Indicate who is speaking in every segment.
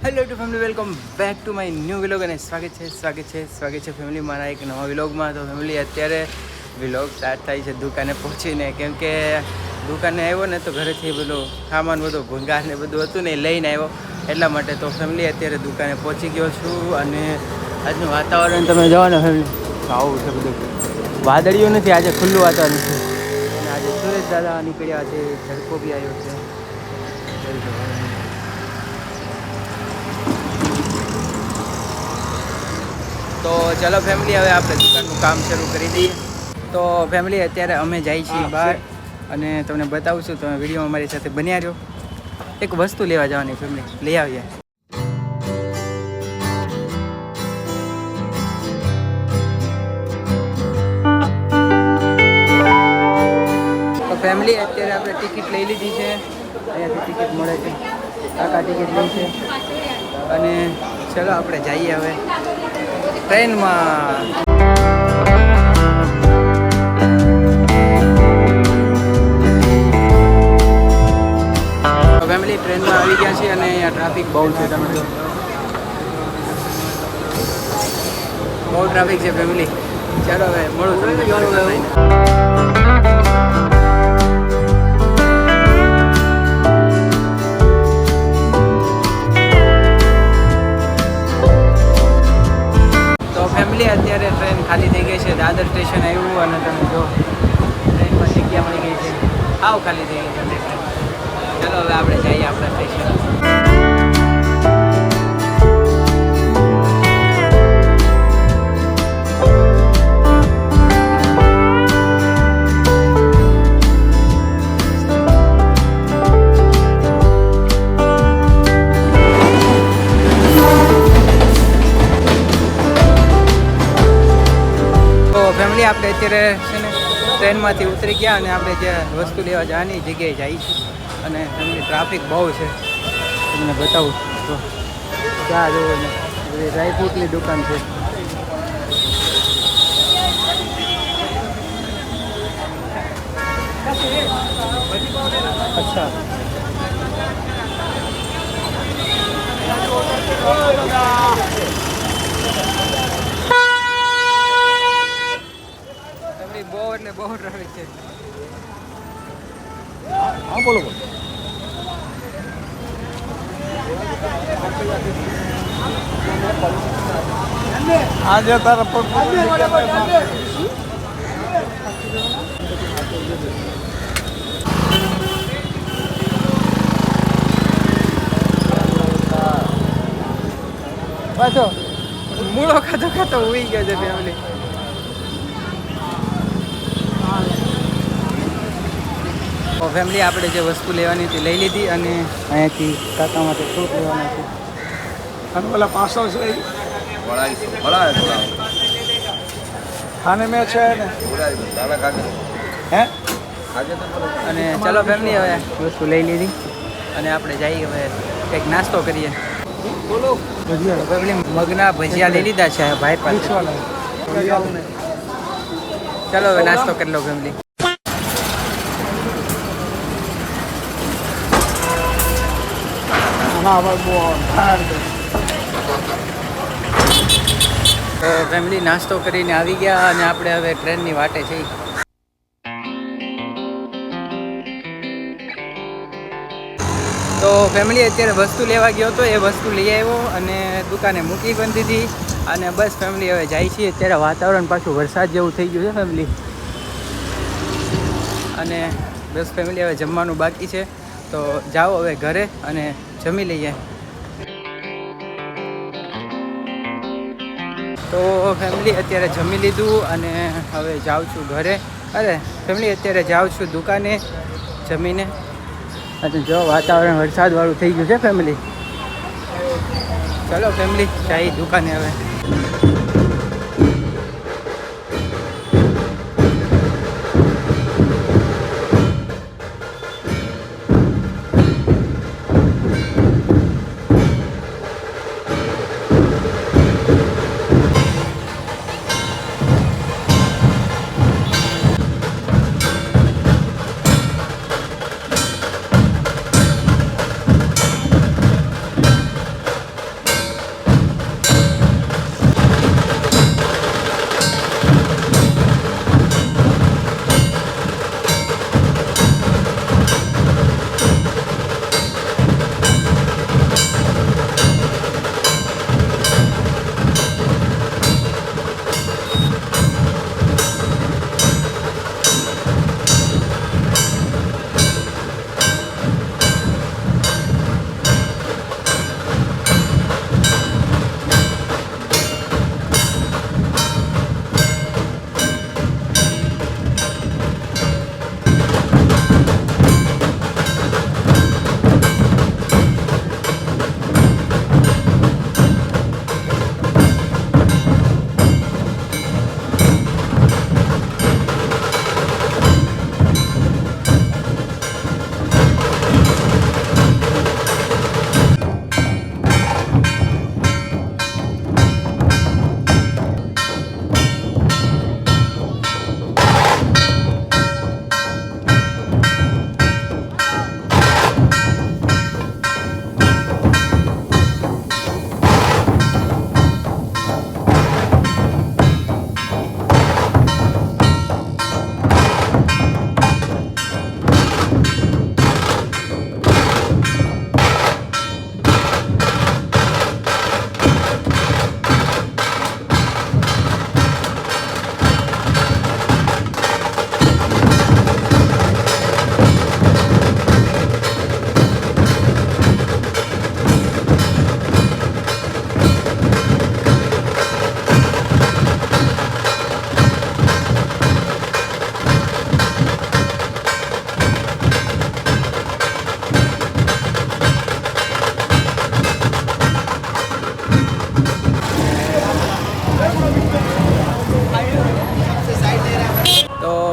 Speaker 1: Hello two family, welcome back to my new vlog અને સ્વાગત છે ફેમિલી મારા એક નવા વિલોગમાં. તો ફેમિલી અત્યારે વિલોગ સ્ટાર્ટ થાય છે દુકાને પહોંચીને, કેમ કે દુકાને આવ્યો ને તો ઘરેથી બધું સામાન બધું ભૂંગાર ને બધું હતું ને લઈને આવ્યો એટલા માટે. તો ફેમિલી અત્યારે દુકાને પહોંચી ગયો છું અને આજનું વાતાવરણ તમે જોવો ને ફેમિલી, આવું છે બધું. વાદળીઓ નથી, આજે ખુલ્લું વાતાવરણ છે અને આજે સુરેશ દાદા નીકળ્યા છે, ઝડકો બી આવ્યો છે. તો ચલો ફેમિલી, હવે આપણે દુકાનનું કામ શરૂ કરી દઈએ. તો ફેમિલી અત્યારે અમે જઈએ છીએ બહાર અને તમને બતાવું છું, તમે વિડીયોમાં અમારી સાથે બન્યા રહ્યો. એક વસ્તુ લેવા જવાની ફેમિલી, લઈ આવીએ. તો ફેમિલી અત્યારે આપણે ટિકિટ લઈ લીધી છે, અહીંયાથી ટિકિટ મળે છે, કાકા ટિકિટ લઈ છે અને ચલો આપણે જઈએ હવે ટ્રેનમાં. ફેમિલી ટ્રેનમાં આવી ગયા છીએ અને અહીંયા ટ્રાફિક બહુ છે, તમે જો બહુ ટ્રાફિક છે ફેમિલી. ચાલો હવે મળું તમને. અત્યારે ટ્રેન ખાલી થઈ ગઈ છે, દાદર સ્ટેશન આવ્યું અને તમે જો ટ્રેનમાં જગ્યા મળી ગઈ છે, આવ ખાલી થઈ ગઈ છે ટ્રેન. ચાલો હવે આપણે જઈએ આપણા સ્ટેશન. ફેમિલી આપણે અત્યારે છે ને ટ્રેનમાંથી ઉતરી ગયા અને આપણે જે વસ્તુ લેવા જવાની જગ્યાએ જઈએ છીએ અને ફેમિલી ટ્રાફિક બહુ છે, તમને બતાવું તો ક્યાં જવું ને ડ્રાયફ્રૂટની દુકાન છે. અચ્છા બહુ ટ્રાફિક છે.
Speaker 2: હા બોલો બોલો. આજે તારા પગ
Speaker 1: પાછો મૂળો ખાતો ઉઈ ગયો છે ફેમિલી. ફેમિલી આપણે જે વસ્તુ લેવાની હતી લઈ લીધી અને અહીંયાથી કાકા માટે ફ્રૂટ લેવાના છે.
Speaker 2: અને પેલા 500 છે ખાને મેં છે ને હે.
Speaker 1: અને ચાલો ફેમિલી હવે વસ્તુ લઈ લીધી અને આપણે જઈએ હવે કંઈક નાસ્તો કરીએ.
Speaker 2: બોલો
Speaker 1: ફેમિલી મગના ભજીયા લઈ લીધા છે ભાઈ પાસે. ચાલો હવે નાસ્તો કરી લો ફેમિલી. તો ફેમિલી નાસ્તો કરીને આવી ગયા અને આપણે હવે ટ્રેનની વાટે છીએ. તો ફેમિલી અત્યારે વસ્તુ લેવા ગયો હતો, એ વસ્તુ લઈ આવ્યો અને દુકાને મૂકી પણ દીધી અને બસ ફેમિલી હવે જાય છીએ. અત્યારે વાતાવરણ પાછું વરસાદ જેવું થઈ ગયું છે ફેમિલી અને બસ ફેમિલી હવે જમવાનું બાકી છે. તો જાઓ હવે ઘરે અને જમી લઈએ. તો ફેમિલી અત્યારે જમી લીધું અને હવે જાઉં છું ઘરે. અરે ફેમિલી અત્યારે જાઉં છું દુકાને જમીને. અને જો વાતાવરણ વરસાદવાળું થઈ ગયું છે ફેમિલી. ચલો ફેમિલી જઈએ દુકાને હવે.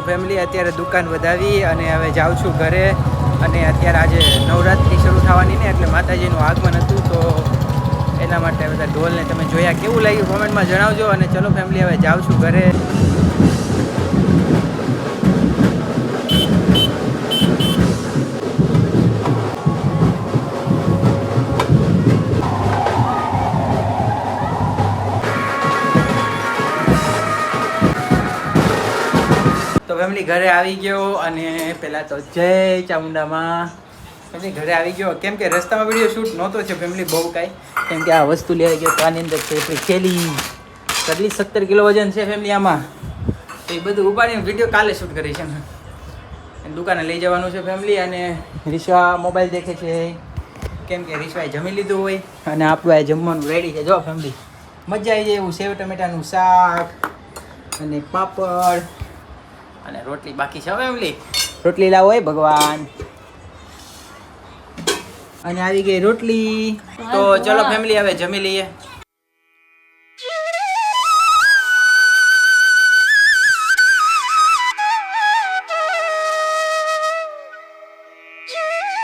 Speaker 1: ફેમિલી અત્યારે દુકાન વધાવી અને હવે જાઉં છું ઘરે. અને અત્યારે આજે નવરાત્રિ શરૂ થવાની ને એટલે માતાજીનું આગમન હતું, તો એના માટે બધા ઢોલને તમે જોયા, કેવું લાગ્યું કોમેન્ટમાં જણાવજો. અને ચલો ફેમિલી હવે જાઉં છું ઘરે. તો ફેમિલી ઘરે આવી ગયો અને પહેલાં તો જય ચામુંડામાં. ફેમિલી ઘરે આવી ગયો, કેમ કે રસ્તામાં વિડીયો શૂટ નહોતો છે ફેમિલી બહુ કાંઈ, કેમ કે આ વસ્તુ લેવા ગયો તો આની અંદર છે આપણી થેલી. કેટલી 17 કિલો વજન છે ફેમિલી આમાં. તો એ બધું ઉપાડીને વિડીયો કાલે શૂટ કરી છે ને દુકાને લઈ જવાનું છે ફેમિલી. અને રીશા મોબાઈલ દેખે છે, કેમ કે રીશાએ જમી લીધું હોય અને આપણું આ જમવાનું રેડી છે. જો ફેમિલી મજા આવી જાય એવું સેવ ટમેટાનું શાક અને પાપડ અને રોટલી બાકી છે ફેમિલી. રોટલી લાવો હોય ભગવાન. અને આવી ગઈ રોટલી. તો ચલો ફેમિલી હવે જમી લઈએ.